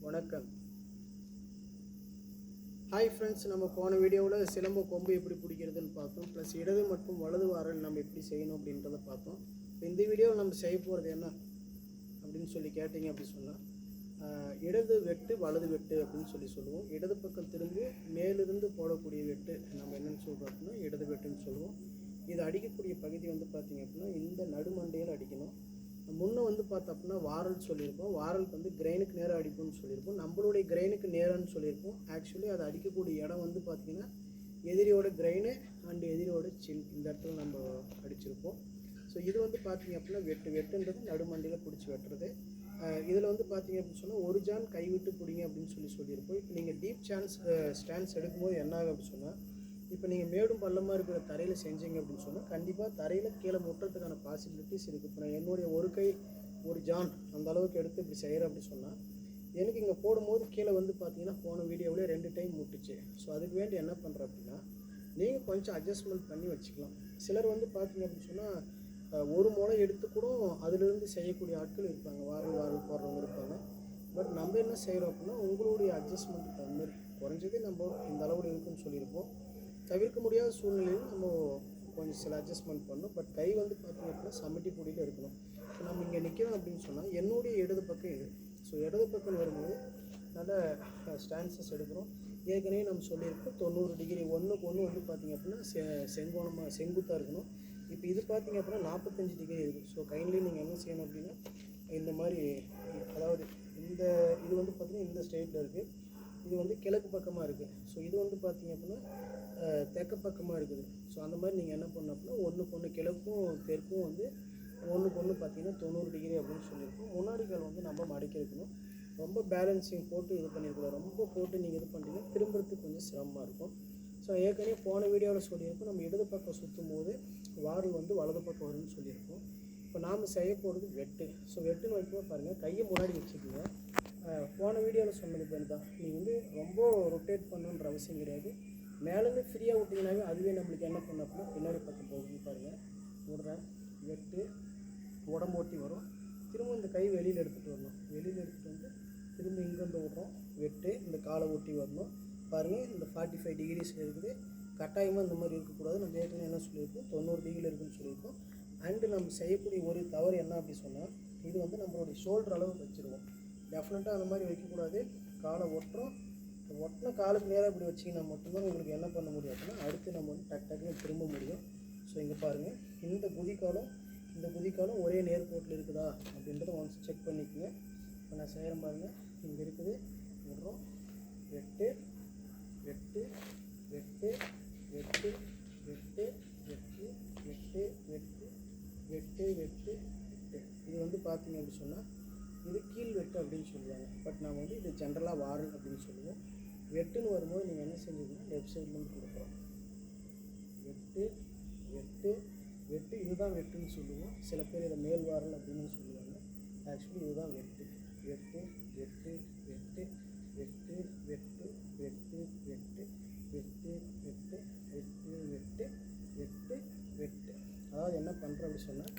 வணக்கம். Hi friends, நம்ம போன வீடியோவில் சிலம்ப கொம்பு எப்படி பிடிக்கிறதுன்னு பார்த்தோம். ப்ளஸ் இடது மற்றும் வலது வாரல் நம்ம எப்படி செய்யணும் அப்படின்றத பார்த்தோம். இந்த வீடியோவில் நம்ம செய்ய போகிறது என்ன அப்படின்னு சொல்லி கேட்டிங்க அப்படின்னு சொன்னால், இடது வெட்டு வலது வெட்டு அப்படின்னு சொல்லுவோம். இடது பக்கம் திரும்பி மேலிருந்து போடக்கூடிய வெட்டு நம்ம என்னென்னு சொல்கிறோம் அப்படின்னா இடது வெட்டுன்னு சொல்லுவோம். இது அடிக்கக்கூடிய பகுதி வந்து பார்த்திங்க அப்படின்னா இந்த நடுமண்டையில் அடிக்கணும். முன்னே வந்து பார்த்தோம் அப்படின்னா வாரல் சொல்லியிருப்போம். வாரலுக்கு வந்து கிரெயினுக்கு நேராக அடிப்போம்னு சொல்லியிருப்போம். நம்மளுடைய கிரெயினுக்கு நேரான்னு சொல்லியிருப்போம். ஆக்சுவலி அது அடிக்கக்கூடிய இடம் வந்து பார்த்திங்கன்னா எதிரியோட கிரெயினு அண்ட் எதிரியோட சின் இந்த இடத்துல நம்ம அடிச்சிருப்போம். ஸோ இது வந்து பார்த்திங்க அப்படின்னா வெட்டுன்றது நடுமண்டையில் பிடிச்சி வெட்டுறது. இதில் வந்து பார்த்திங்க அப்படின்னு சொன்னால் ஒரு ஜான் கைவிட்டு பிடிங்க அப்படின்னு சொல்லியிருப்போம். இப்போ நீங்கள் டீப் ஸ்டான்ஸ் எடுக்கும்போது என்ன ஆகும் அப்படின்னு சொன்னால், இப்போ நீங்கள் மேடும் பள்ளமாக இருக்கிற தரையில் செஞ்சீங்க அப்படின்னு சொன்னால் கண்டிப்பாக தரையில் கீழே முட்டுறதுக்கான பாசிபிலிட்டிஸ் இருக்குது. இப்போ நான் என்னுடைய ஒரு கை ஒரு ஜான் அந்த அளவுக்கு எடுத்து இப்படி செய்கிறேன் அப்படின்னு சொன்னால் எனக்கு இங்கே போடும்போது கீழே வந்து பார்த்தீங்கன்னா போன வீடியோவிலே 2 டைம் முட்டுச்சு. ஸோ அதுக்கு வேண்டி என்ன பண்ணுறேன் அப்படின்னா நீங்கள் கொஞ்சம் அட்ஜஸ்ட்மெண்ட் பண்ணி வச்சுக்கலாம். சிலர் வந்து பார்த்தீங்க அப்படின்னு சொன்னால் ஒரு முளை எடுத்து கூட அதிலிருந்து செய்யக்கூடிய ஆட்கள் இருப்பாங்க, வாரல் போடுறவங்க இருப்பாங்க. பட் நம்ம என்ன செய்கிறோம் அப்படின்னா உங்களுடைய அட்ஜஸ்ட்மெண்ட்டு தகுந்த மாதிரி குறைஞ்சதே நம்ம இந்த அளவில் இருக்குன்னு சொல்லியிருப்போம். தவிர்க்க முடியாத சூழ்நிலையில் நம்ம கொஞ்சம் சில அட்ஜஸ்ட்மெண்ட் பண்ணணும். பட் கை வந்து பார்த்திங்க அப்படின்னா சமட்டி பொடியில் இருக்கணும். ஸோ நம்ம இங்கே நிற்கிறோம் அப்படின்னு சொன்னால் என்னுடைய இடது பக்கம் இது. ஸோ இடது பக்கம் வரும்போது நல்ல ஸ்டான்சஸ் எடுக்கிறோம். ஏற்கனவே நம்ம சொல்லியிருக்கோம் 90 டிகிரி ஒன்றுக்கு ஒன்று வந்து பார்த்திங்க அப்படின்னா செங்குத்தாக இருக்கணும். இப்போ இது பார்த்திங்க அப்படின்னா 45 டிகிரி இருக்குது. ஸோ கைண்ட்லி நீங்கள் என்ன செய்யணும் அப்படின்னா இந்த மாதிரி, அதாவது இது வந்து பார்த்திங்கன்னா இந்த ஸ்டேட்டில் இருக்குது. இது வந்து கிழக்கு பக்கமாக இருக்குது. ஸோ இது வந்து பார்த்திங்க அப்படின்னா தெற்கு பக்கமாக இருக்குது. ஸோ அந்த மாதிரி நீங்கள் என்ன பண்ணணும் அப்படின்னா ஒன்றுக்கு ஒன்று கிழக்கும் தெற்கும் வந்து ஒன்றுக்கு ஒன்று பார்த்திங்கன்னா 90 டிகிரி அப்படின்னு சொல்லியிருக்கோம். முன்னாடி கால் வந்து நம்ம மடக்கி இருக்கணும். ரொம்ப பேலன்சிங் போட்டு இது பண்ணியிருக்கலாம். ரொம்ப போட்டு நீங்கள் இது பண்ணிட்டீங்கன்னா திரும்புறதுக்கு கொஞ்சம் சிரமமாக இருக்கும். ஸோ ஏற்கனவே போன வீடியோவில் சொல்லியிருக்கோம் நம்ம இடது பக்கம் சுற்றும் போது வாரல் வந்து வலது பக்கம் வரும்னு சொல்லியிருக்கோம். இப்போ நாம் செய்ய போகிறது வெட்டு. ஸோ வெட்டுன்னு வைக்கும்போது பாருங்கள் கையை முன்னாடி வச்சுக்கோங்க. போன வீடியோவில் சொன்னது பேர் தான், நீங்கள் வந்து ரொம்ப ரொட்டேட் பண்ணணுன்ற அவசியம் கிடையாது. மேலேருந்து ஃப்ரீயாக விட்டிங்கனாவே அதுவே நம்மளுக்கு என்ன பண்ண அப்படின்னா பின்னாடி பக்கம் போகுதுன்னு பாருங்கள். விடுறேன், வெட்டு உடம்பு ஓட்டி வரும். திரும்ப இந்த கை வெளியில் எடுத்துகிட்டு வரணும். வெளியில் எடுத்துகிட்டு வந்து திரும்ப இங்கே வந்து விட்றோம், வெட்டு இந்த காலை ஓட்டி வரணும். பாருங்கள், இந்த 45 டிகிரிஸ் இருக்குது. கட்டாயமாக இந்த மாதிரி இருக்கக்கூடாது. நம்ம ஏற்கனவே என்ன சொல்லியிருக்கோம் 90 டிகிரியில் இருக்குதுன்னு சொல்லியிருக்கோம். அண்டு நம்ம செய்யக்கூடிய ஒரு தவறு என்ன அப்படி சொன்னால், இது வந்து நம்மளுடைய ஷோல்டர் அளவு வச்சுருவோம். டெஃபினட்டாக அந்த மாதிரி வைக்கக்கூடாது. காலை ஒட்டுறோம், ஒட்டின காலுக்கு நேராக இப்படி வச்சிங்கன்னா மட்டும்தான் உங்களுக்கு என்ன பண்ண முடியும் அப்படின்னா அடுத்து நம்ம வந்து டக்குன்னு திரும்ப முடியும். ஸோ இங்கே பாருங்கள், இந்த குதிக்காலும் ஒரே நேர்கோட்டில் இருக்குதா அப்படின்றத ஒன்ஸ் செக் பண்ணிக்கோங்க. இப்போ நான் செய்கிறேன் பாருங்கள், இங்கே இருக்குது, விடுறோம், வெட்டு வெட்டு வெட்டு வெட்டு வெட்டு வெட்டு வெட்டு வெட்டு வெட்டு வெட்டு வெட்டு. இது வந்து பார்த்தீங்க அப்படின்னு சொன்னால் இது கீழ் வெட்டு அப்படின்னு சொல்லுவாங்க. பட் நம்ம வந்து இது ஜென்ரலாக வாரல் அப்படின்னு சொல்லுவோம். வெட்டுன்னு வரும்போது நீங்கள் என்ன செஞ்சீங்கன்னா லெஃப்ட் சைட்லேருந்து கொடுக்குறோம். வெட்டு வெட்டு வெட்டு, இதுதான் வெட்டுன்னு சொல்லுவோம். சில பேர் இதை மேல் வாரல் அப்படின்னு சொல்லுவாங்க. ஆக்சுவலி இதுதான் வெட்டு. வெட்டு வெட்டு வெட்டு வெட்டு வெட்டு வெட்டு வெட்டு வெட்டு வெட்டு வெட்டு வெட்டு வெட்டு வெட்டு. அதாவது என்ன பண்ணுறோம் அப்படி சொன்னால்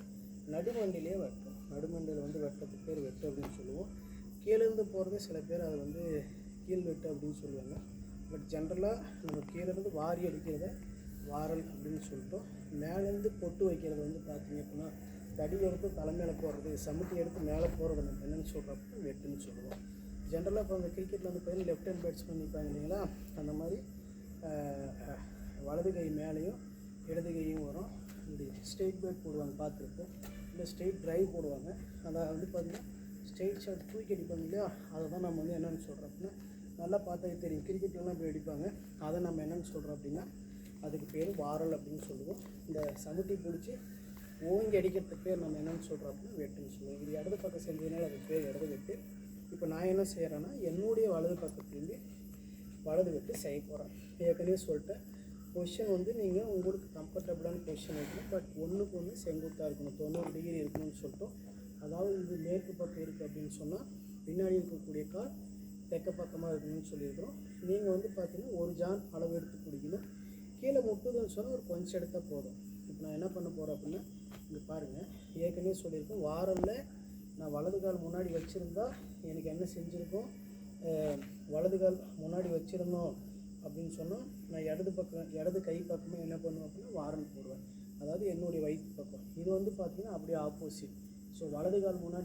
நடுமண்டிலே வெட்டும். நடுமண்டியில் வந்து வெட்டுறதுக்கு பேர் வெட்டு அப்படின்னு சொல்லுவோம். கீழேருந்து போகிறது சில பேர் அதை வந்து கீழ் வெட்டு அப்படின்னு சொல்லுவாங்க. பட் ஜென்ரலாக நம்ம கீழேருந்து வாரி அடிக்கிறத வாரல் அப்படின்னு சொல்லிட்டோம். மேலேருந்து பொட்டு வைக்கிறது வந்து பார்த்திங்க அப்படின்னா தடி எடுத்து தலைமையில் போடுறது, சமட்டி எடுத்து மேலே போகிறது நம்ம என்னென்னு சொல்கிறோம் அப்படின்னா வெட்டுன்னு சொல்லுவோம். ஜென்ரலாக இப்போ அந்த கிரிக்கெட்டில் வந்து பார்த்தீங்கன்னா லெஃப்ட் ஹேண்ட் பேட்ஸ்மேன் நிற்பாங்க இல்லைங்களா, அந்த மாதிரி வலது கை மேலேயும் இடது கையும் வரும். இப்படி ஸ்ட்ரெயிட் பேட் போடுவாங்க பார்த்துருப்போம், இல்லை ஸ்ட்ரெயிட் ட்ரைவ் போடுவாங்க. அதை வந்து பார்த்திங்கன்னா ஸ்ட்ரெயிட் ஷாட் தூக்கி அடிப்பாங்க இல்லையா, அதை தான் நம்ம வந்து என்னென்னு சொல்கிறோம் அப்படின்னா நல்லா பார்த்தா தெரியும். கிரிக்கெட்லாம் இப்படி அடிப்பாங்க. அதை நம்ம என்னென்னு சொல்கிறோம் அப்படின்னா அதுக்கு பேர் வாரல் அப்படின்னு சொல்லுவோம். இந்த சமுட்டி பிடிச்சி ஓங்கி அடிக்கிறதுக்கு பேர் நம்ம என்னென்னு சொல்கிறோம் அப்படின்னா வெட்டுன்னு சொல்லுவோம். இது இடது பக்கம் செஞ்சதுனால அதுக்கு பேர் இடது வெட்டு. இப்போ நான் என்ன செய்கிறேன்னா என்னுடைய வலது பக்கத்துலேருந்து வலது வெட்டு செய்ய போகிறேன். ஏற்கனவே சொல்லிட்டேன், பொசிஷன் வந்து நீங்கள் உங்களுக்கு கம்ஃபர்டபுளான பொசிஷன் இருக்கணும். பட் ஒன்றுக்கு ஒன்று செங்குத்தாக இருக்கணும், 90 டிகிரி இருக்கணும்னு சொல்லிட்டோம். அதாவது இது மேற்கு பக்கம் இருக்குது அப்படின்னு சொன்னால் பின்னாடி இருக்கக்கூடிய கால் தெற்க பக்கமாக இருக்கணும்னு சொல்லியிருக்கிறோம். நீங்கள் வந்து பார்த்தீங்கன்னா ஒரு ஜான் அளவு எடுத்து பிடிக்கணும். கீழே முட்டுதுன்னு சொன்னால் ஒரு கொஞ்சம் எடுத்தால் போதும். இப்போ நான் என்ன பண்ண போகிறேன் அப்படின்னா இங்கே பாருங்கள், ஏற்கனவே சொல்லியிருக்கோம் வாரலில் நான் வலது கால் முன்னாடி வச்சுருந்தா எனக்கு என்ன செஞ்சுருக்கோம் வலது கால் முன்னாடி வச்சுருந்தோம் அப்படின்னு சொன்னால் நான் இடது கை பக்கமே என்ன பண்ணுவேன் அப்படின்னா வாரல் போடுவேன், அதாவது என்னுடைய வயிற்று பக்கம். இது வந்து பார்த்திங்கன்னா அப்படியே ஆப்போசிட். ஸோ வலது கால் முன்னாடி